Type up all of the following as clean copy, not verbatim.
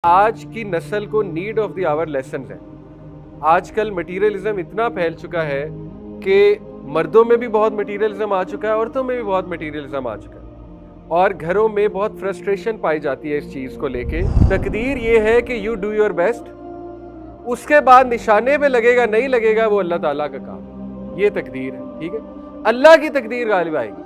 آج کی نسل کو need of the hour lessons ہیں۔ آج کل مٹیریلزم اتنا پھیل چکا ہے کہ مردوں میں بھی بہت مٹیریلزم آ چکا ہے، عورتوں میں بھی بہت مٹیریلزم آ چکا ہے، اور گھروں میں بہت فرسٹریشن پائی جاتی ہے اس چیز کو لے کے۔ تقدیر یہ ہے کہ یو ڈو یور بیسٹ، اس کے بعد نشانے پہ لگے گا نہیں لگے گا وہ اللہ تعالیٰ کا کام، یہ تقدیر ہے، ٹھیک ہے؟ اللہ کی تقدیر غالب آئے گی،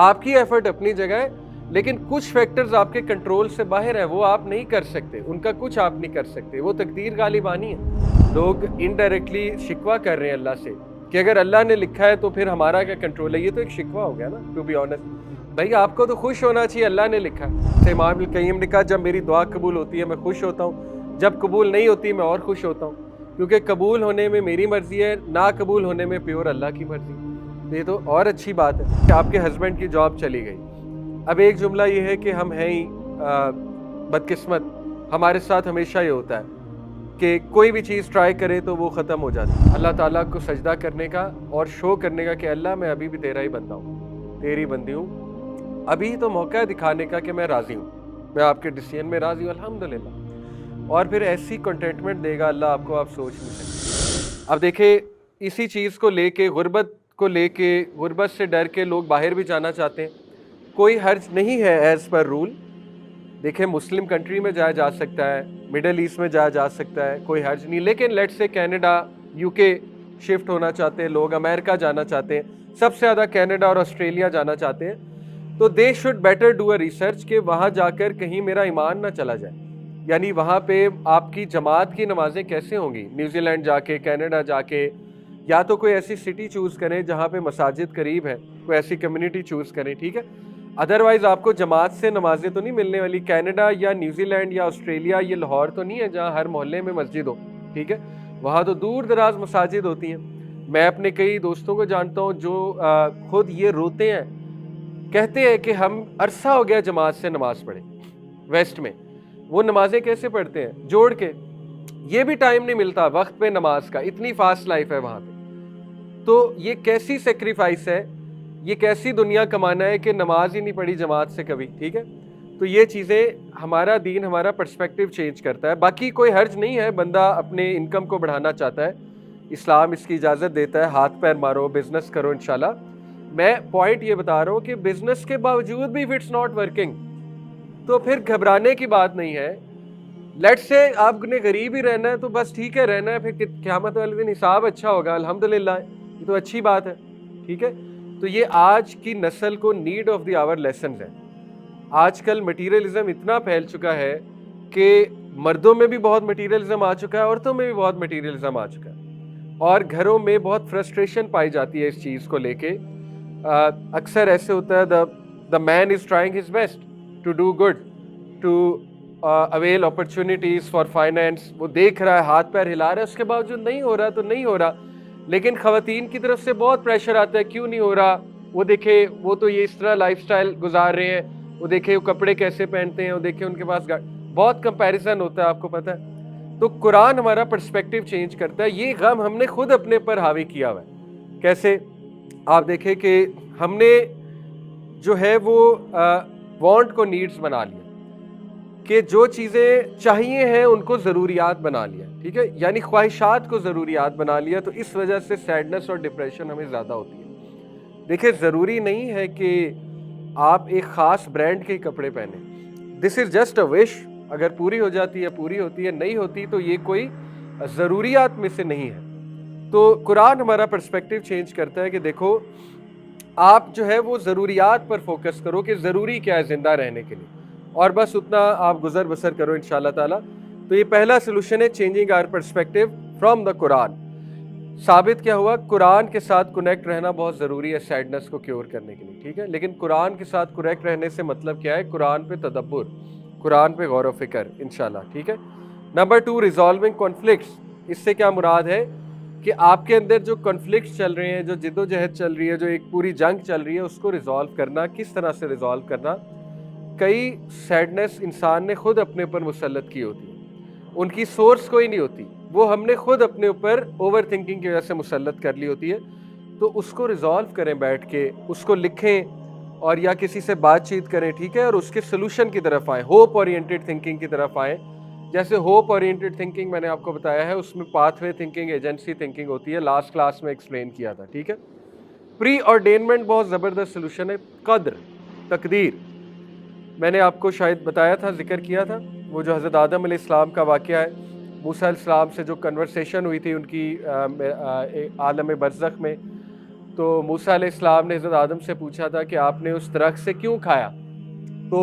آپ کی ایفرٹ اپنی جگہ ہے، لیکن کچھ فیکٹرز آپ کے کنٹرول سے باہر ہیں، وہ آپ نہیں کر سکتے، ان کا کچھ آپ نہیں کر سکتے، وہ تقدیر غالب آنی ہے۔ لوگ انڈائریکٹلی شکوہ کر رہے ہیں اللہ سے کہ اگر اللہ نے لکھا ہے تو پھر ہمارا کیا کنٹرول ہے، یہ تو ایک شکوہ ہو گیا نا، ٹو بی آنیسٹ۔ بھائی آپ کو تو خوش ہونا چاہیے، اللہ نے لکھا ہے۔ امام ابن القیم نے کہا جب میری دعا قبول ہوتی ہے میں خوش ہوتا ہوں، جب قبول نہیں ہوتی میں اور خوش ہوتا ہوں، کیونکہ قبول ہونے میں میری مرضی ہے، نا قبول ہونے میں پیور اللہ کی مرضی ہے۔ یہ تو اور اچھی بات ہے کہ آپ کے ہسبینڈ کی جاب چلی گئی۔ اب ایک جملہ یہ ہے کہ ہم ہیں ہی بدقسمت، ہمارے ساتھ ہمیشہ یہ ہوتا ہے کہ کوئی بھی چیز ٹرائی کرے تو وہ ختم ہو جاتی ہے۔ اللہ تعالیٰ کو سجدہ کرنے کا اور شو کرنے کا کہ اللہ میں ابھی بھی تیرا ہی بندہ ہوں، تیری بندی ہوں، ابھی تو موقع ہے دکھانے کا کہ میں راضی ہوں، میں آپ کے ڈیسیژن میں راضی ہوں الحمدللہ، اور پھر ایسی کنٹینٹمنٹ دے گا اللہ آپ کو، آپ سوچ نہیں سکتے۔ اب دیکھیں اسی چیز کو لے کے، غربت کو لے کے، غربت سے ڈر کے لوگ باہر بھی جانا چاہتے ہیں، کوئی حرج نہیں ہے ایز پر رول۔ دیکھیں مسلم کنٹری میں جایا جا سکتا ہے، مڈل ایسٹ میں جایا جا سکتا ہے، کوئی حرج نہیں، لیکن لیٹ سے کینیڈا، یو کے شفٹ ہونا چاہتے ہیں لوگ، امریکہ جانا چاہتے ہیں، سب سے زیادہ کینیڈا اور آسٹریلیا جانا چاہتے ہیں، تو they should better do a research کہ وہاں جا کر کہیں میرا ایمان نہ چلا جائے، یعنی وہاں پہ آپ کی جماعت کی نمازیں کیسے ہوں گی، نیوزی لینڈ جا کے، کینیڈا جا کے، یا تو کوئی ایسی سٹی چوز کریں جہاں پہ مساجد قریب ہے، کوئی ایسی کمیونٹی چوز کریں، ٹھیک ہے؟ ادروائز آپ کو جماعت سے نمازیں تو نہیں ملنے والی۔ کینیڈا یا نیوزی لینڈ یا آسٹریلیا یہ لاہور تو نہیں ہے جہاں ہر محلے میں مسجد ہو، ٹھیک ہے؟ وہاں تو دور دراز مساجد ہوتی ہیں۔ میں اپنے کئی دوستوں کو جانتا ہوں جو خود یہ روتے ہیں، کہتے ہیں کہ ہم عرصہ ہو گیا جماعت سے نماز پڑھے ویسٹ میں، وہ نمازیں کیسے پڑھتے ہیں جوڑ کے، یہ بھی ٹائم نہیں ملتا وقت پہ نماز کا، اتنی فاسٹ لائف ہے وہاں پہ۔ تو یہ کیسی سیکریفائس ہے، یہ کیسی دنیا کمانا ہے کہ نماز ہی نہیں پڑھی جماعت سے کبھی، ٹھیک ہے؟ تو یہ چیزیں ہمارا دین ہمارا پرسپیکٹیو چینج کرتا ہے۔ باقی کوئی حرج نہیں ہے، بندہ اپنے انکم کو بڑھانا چاہتا ہے، اسلام اس کی اجازت دیتا ہے، ہاتھ پیر مارو، بزنس کرو انشاءاللہ۔ میں پوائنٹ یہ بتا رہا ہوں کہ بزنس کے باوجود بھی اف اٹس ناٹ ورکنگ تو پھر گھبرانے کی بات نہیں ہے۔ لیٹ سے آپ نے غریب ہی رہنا ہے تو بس ٹھیک ہے، رہنا ہے، پھر قیامت والے دن حساب اچھا ہوگا الحمدللہ، یہ تو اچھی بات ہے، ٹھیک ہے؟ تو یہ آج کی نسل کو need of the hour lessons ہیں۔ آج کل مٹیریلزم اتنا پھیل چکا ہے کہ مردوں میں بھی بہت مٹیریلزم آ چکا ہے، عورتوں میں بھی بہت مٹیریلزم آ چکا ہے، اور گھروں میں بہت فرسٹریشن پائی جاتی ہے اس چیز کو لے کے۔ اکثر ایسے ہوتا ہے the man is trying his best to do good, to avail opportunities for finance، وہ دیکھ رہا ہے، ہاتھ پیر ہلا رہا ہے، اس کے باوجود نہیں ہو رہا تو نہیں ہو رہا، لیکن خواتین کی طرف سے بہت پریشر آتا ہے کیوں نہیں ہو رہا، وہ دیکھے وہ تو یہ اس طرح لائف سٹائل گزار رہے ہیں، وہ دیکھے وہ کپڑے کیسے پہنتے ہیں، وہ دیکھے ان کے پاس بہت کمپیریزن ہوتا ہے، آپ کو پتہ ہے۔ تو قرآن ہمارا پرسپیکٹیو چینج کرتا ہے، یہ غم ہم نے خود اپنے پر حاوی کیا ہوا ہے۔ کیسے؟ آپ دیکھیں کہ ہم نے جو ہے وہ وانٹ کو نیڈز بنا لیا، کہ جو چیزیں چاہیے ہیں ان کو ضروریات بنا لیا، ٹھیک ہے؟ یعنی خواہشات کو ضروریات بنا لیا، تو اس وجہ سے سیڈنس اور ڈپریشن ہمیں زیادہ ہوتی ہے۔ دیکھیں ضروری نہیں ہے کہ آپ ایک خاص برانڈ کے کپڑے پہنیں، دس از جسٹ اے وش، اگر پوری ہو جاتی ہے پوری ہوتی ہے، نہیں ہوتی تو یہ کوئی ضروریات میں سے نہیں ہے۔ تو قرآن ہمارا پرسپیکٹیو چینج کرتا ہے کہ دیکھو آپ جو ہے وہ ضروریات پر فوکس کرو کہ ضروری کیا ہے زندہ رہنے کے لیے، اور بس اتنا آپ گزر بسر کرو انشاءاللہ تعالیٰ۔ تو یہ پہلا سلوشن ہے، changing our perspective from the Quran. ثابت کیا ہوا؟ قرآن کے ساتھ کنیکٹ رہنا بہت ضروری ہے سیڈنس کو کیور کرنے کے لیے، ٹھیک ہے؟ لیکن قرآن کے ساتھ کنیکٹ رہنے سے مطلب کیا ہے؟ قرآن پہ تدبر، قرآن پہ غور و فکر انشاءاللہ، ٹھیک ہے؟ Number 2، resolving conflicts. اس سے کیا مراد ہے کہ آپ کے اندر جو کنفلکٹس چل رہے ہیں، جو جد و جہد چل رہی ہے، جو ایک پوری جنگ چل رہی ہے، اس کو ریزالو کرنا، کس طرح سے ریزالو کرنا۔ کئی سیڈنس انسان نے خود اپنے اوپر مسلط کی ہوتی ہے، ان کی سورس کوئی نہیں ہوتی، وہ ہم نے خود اپنے اوپر اوور تھنکنگ کی وجہ سے مسلط کر لی ہوتی ہے۔ تو اس کو ریزالو کریں بیٹھ کے، اس کو لکھیں اور یا کسی سے بات چیت کریں، ٹھیک ہے؟ اور اس کے سلوشن کی طرف آئیں، ہوپ اورینٹڈ تھنکنگ کی طرف آئیں، جیسے ہوپ اورینٹڈ تھنکنگ میں نے آپ کو بتایا ہے، اس میں path way thinking, agency thinking ہوتی ہے، لاسٹ کلاس میں ایکسپلین کیا تھا، ٹھیک ہے. پری آرڈینمنٹ بہت زبردست سلوشن ہے. قدر، تقدیر، میں نے آپ کو شاید بتایا تھا، ذکر کیا تھا، وہ جو حضرت آدم علیہ السلام کا واقعہ ہے، موسیٰ علیہ السلام سے جو کنورسیشن ہوئی تھی ان کی عالم برزخ میں. تو موسیٰ علیہ السلام نے حضرت آدم سے پوچھا تھا کہ آپ نے اس درخت سے کیوں کھایا؟ تو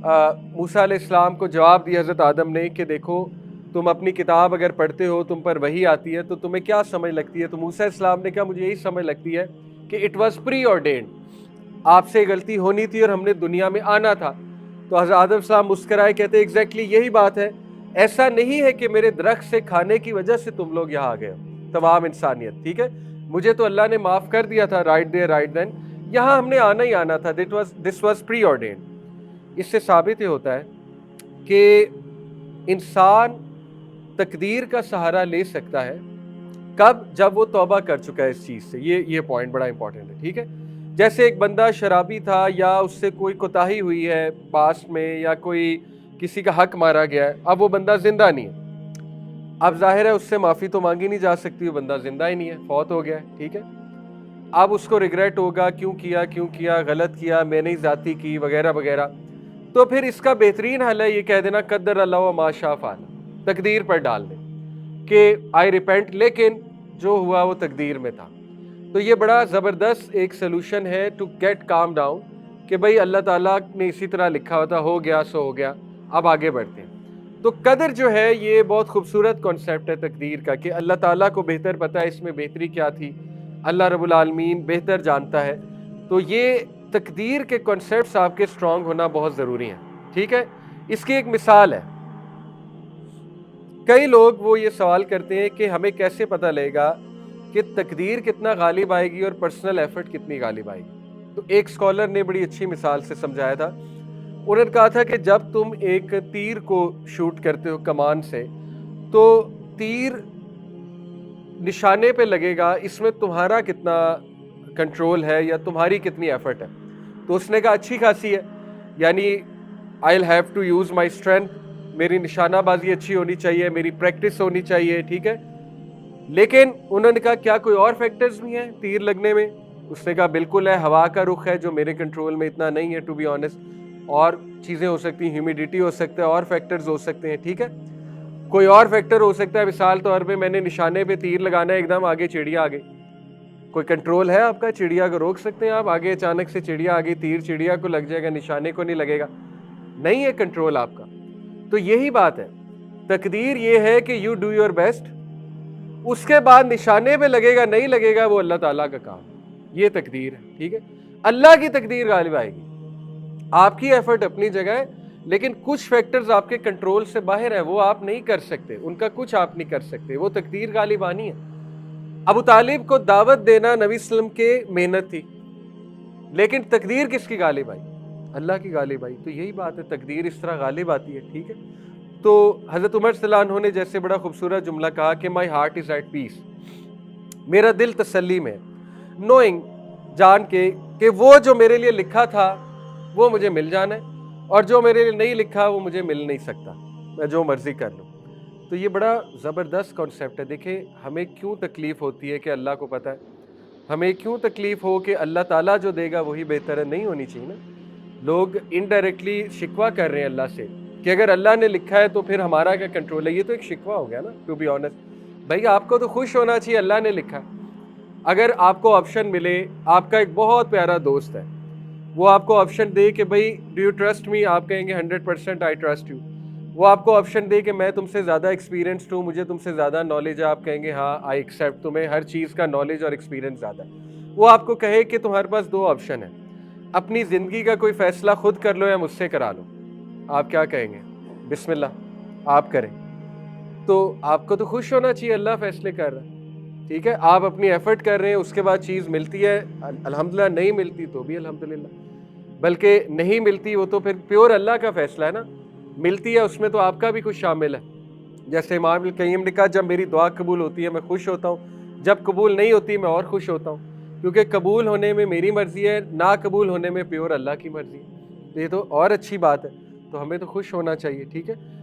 موسیٰ علیہ السلام کو جواب دیا حضرت آدم نے کہ دیکھو، تم اپنی کتاب اگر پڑھتے ہو، تم پر وحی آتی ہے، تو تمہیں کیا سمجھ لگتی ہے؟ تو موسیٰ علیہ السلام نے کہا مجھے یہی سمجھ لگتی ہے کہ اٹ واز پری آرڈینڈ، آپ سے غلطی ہونی تھی اور ہم نے دنیا میں آنا تھا. تو حضرت آدم السلام مسکرائے، کہتے ہیں ایگزیکٹلی یہی بات ہے، ایسا نہیں ہے کہ میرے درخت سے کھانے کی وجہ سے تم لوگ یہاں آ گئے ہو، تمام انسانیت، ٹھیک ہے، مجھے تو اللہ نے معاف کر دیا تھا، رائٹ دیر رائٹ دین، یہاں ہم نے آنا ہی آنا تھا، دس واز پری آرڈینڈ. اس سے ثابت یہ ہوتا ہے کہ انسان تقدیر کا سہارا لے سکتا ہے کب؟ جب وہ توبہ کر چکا ہے اس چیز سے. یہ پوائنٹ بڑا امپورٹنٹ ہے، ٹھیک ہے. جیسے ایک بندہ شرابی تھا، یا اس سے کوئی کوتاہی ہوئی ہے پاسٹ میں، یا کوئی کسی کا حق مارا گیا ہے، اب وہ بندہ زندہ نہیں ہے، اب ظاہر ہے اس سے معافی تو مانگی نہیں جا سکتی، وہ بندہ زندہ ہی نہیں ہے، فوت ہو گیا ہے، ٹھیک ہے. اب اس کو ریگریٹ ہوگا، کیوں کیا، غلط کیا، میں نے زیادتی کی، وغیرہ وغیرہ. تو پھر اس کا بہترین حل ہے یہ کہہ دینا قدر اللہ و ما شاء فعل، تقدیر پر ڈال دیں کہ آئی ریپینٹ، لیکن جو ہوا وہ تقدیر میں تھا. تو یہ بڑا زبردست ایک سلوشن ہے ٹو گیٹ کام ڈاؤن، کہ بھئی اللہ تعالیٰ نے اسی طرح لکھا ہوتا، ہو گیا سو ہو گیا، اب آگے بڑھتے ہیں. تو قدر جو ہے یہ بہت خوبصورت کانسیپٹ ہے تقدیر کا، کہ اللہ تعالیٰ کو بہتر پتہ ہے اس میں بہتری کیا تھی، اللہ رب العالمین بہتر جانتا ہے. تو یہ تقدیر کے کانسیپٹس آپ کے اسٹرانگ ہونا بہت ضروری ہیں، ٹھیک ہے. اس کی ایک مثال ہے، کئی لوگ وہ یہ سوال کرتے ہیں کہ ہمیں کیسے پتہ لگے گا کہ تقدیر کتنا غالب آئے گی اور پرسنل ایفرٹ کتنی غالب آئے گی. تو ایک اسکالر نے بڑی اچھی مثال سے سمجھایا تھا. انہوں نے کہا تھا کہ جب تم ایک تیر کو شوٹ کرتے ہو کمان سے، تو تیر نشانے پہ لگے گا، اس میں تمہارا کتنا کنٹرول ہے یا تمہاری کتنی ایفرٹ ہے؟ تو اس نے کہا اچھی خاصی ہے، یعنی I'll have to use my strength، میری نشانہ بازی اچھی ہونی چاہیے، میری پریکٹس ہونی چاہیے، ٹھیک ہے. لیکن انہوں نے کہا کیا کوئی اور فیکٹرز بھی ہیں تیر لگنے میں؟ اس نے کہا بالکل ہے، ہوا کا رخ ہے جو میرے کنٹرول میں اتنا نہیں ہے ٹو بی آنیسٹ، اور چیزیں ہو سکتی ہیں، ہیومیڈیٹی ہو سکتا ہے، اور فیکٹرز ہو سکتے ہیں، ٹھیک ہے. کوئی اور فیکٹر ہو سکتا ہے، مثال طور پہ میں نے نشانے پہ تیر لگانا ہے، ایک دم آگے چڑیا آ گئی، کوئی کنٹرول ہے آپ کا؟ چڑیا کو روک سکتے ہیں آپ؟ آگے اچانک سے چڑیا آ گئی، تیر چڑیا کو لگ جائے گا، نشانے کو نہیں لگے گا، نہیں ہے کنٹرول آپ کا. تو یہی بات ہے، تقدیر یہ ہے کہ یو ڈو یور بیسٹ، اس کے بعد نشانے پہ لگے گا نہیں لگے گا وہ اللہ تعالیٰ کا کام، یہ تقدیر ہے، ٹھیک ہے. اللہ کی تقدیر غالب آئے گی، آپ کی ایفرٹ اپنی جگہ ہے، لیکن کچھ فیکٹرز آپ کے کنٹرول سے باہر ہے، وہ آپ نہیں کر سکتے، ان کا کچھ آپ نہیں کر سکتے، وہ تقدیر غالب آنی ہے. ابو طالب کو دعوت دینا نبی صلی اللہ علیہ وسلم کے محنت تھی، لیکن تقدیر کس کی غالب آئی؟ اللہ کی غالب آئی. تو یہی بات ہے، تقدیر اس طرح غالب آتی ہے، ٹھیک ہے. تو حضرت عمر صلی اللہ عنہ نے جیسے بڑا خوبصورت جملہ کہا کہ my heart is at peace, میرا دل تسلی میں، نوئنگ، جان کے کہ وہ جو میرے لیے لکھا تھا وہ مجھے مل جانا ہے، اور جو میرے لیے نہیں لکھا وہ مجھے مل نہیں سکتا، میں جو مرضی کر لوں. تو یہ بڑا زبردست کانسیپٹ ہے. دیکھیں ہمیں کیوں تکلیف ہوتی ہے کہ اللہ کو پتہ ہے، ہمیں کیوں تکلیف ہو کہ اللہ تعالیٰ جو دے گا وہی بہتر ہے، نہیں ہونی چاہیے نا. لوگ انڈائریکٹلی شکوہ کر رہے ہیں اللہ سے کہ اگر اللہ نے لکھا ہے تو پھر ہمارا کیا کنٹرول ہے. یہ تو ایک شکوہ ہو گیا نا، ٹو بی آنیسٹ. بھائی آپ کو تو خوش ہونا چاہیے اللہ نے لکھا. اگر آپ کو آپشن ملے، آپ کا ایک بہت پیارا دوست ہے، وہ آپ کو آپشن دے کہ بھائی ڈو یو ٹرسٹ می، آپ کہیں گے 100% آئی ٹرسٹ یو. وہ آپ کو آپشن دے کہ میں تم سے زیادہ ایکسپیرینسڈ ہوں، مجھے تم سے زیادہ نالج ہے، آپ کہیں گے ہاں آئی ایکسیپٹ، تمہیں ہر چیز کا نالج اور ایکسپیرینس زیادہ ہے. وہ آپ کو کہے کہ تمہارے پاس دو آپشن ہیں، اپنی زندگی کا کوئی فیصلہ خود کر لو یا مجھ سے کرا لو، آپ کیا کہیں گے؟ بسم اللہ آپ کریں. تو آپ کو تو خوش ہونا چاہیے، اللہ فیصلے کر رہا ہے، ٹھیک ہے. آپ اپنی ایفرٹ کر رہے ہیں، اس کے بعد چیز ملتی ہے الحمدللہ، نہیں ملتی تو بھی الحمدللہ، بلکہ نہیں ملتی وہ تو پھر پیور اللہ کا فیصلہ ہے نا. ملتی ہے اس میں تو آپ کا بھی کچھ شامل ہے. جیسے امام ابن القیم نے کہا جب میری دعا قبول ہوتی ہے میں خوش ہوتا ہوں، جب قبول نہیں ہوتی میں اور خوش ہوتا ہوں، کیونکہ قبول ہونے میں میری مرضی ہے، نا قبول ہونے میں پیور اللہ کی مرضی ہے. یہ تو اور اچھی بات ہے، تو ہمیں تو خوش ہونا چاہیے، ٹھیک ہے.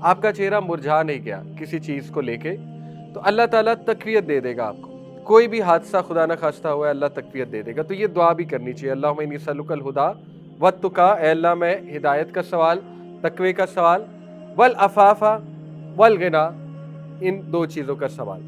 آپ کا چہرہ مرجھا نہیں گیا کسی چیز کو لے کے، تو اللہ تعالیٰ تقویت دے دے گا آپ کو. کوئی بھی حادثہ خدا نہ خواستہ ہوا ہے، اللہ تقویت دے دے گا. تو یہ دعا بھی کرنی چاہیے، اللہم انی اسألک الہدی والتقی، اے اللہ میں ہدایت کا سوال، تقوی کا سوال، والعفاف والغنی، ان دو چیزوں کا سوال.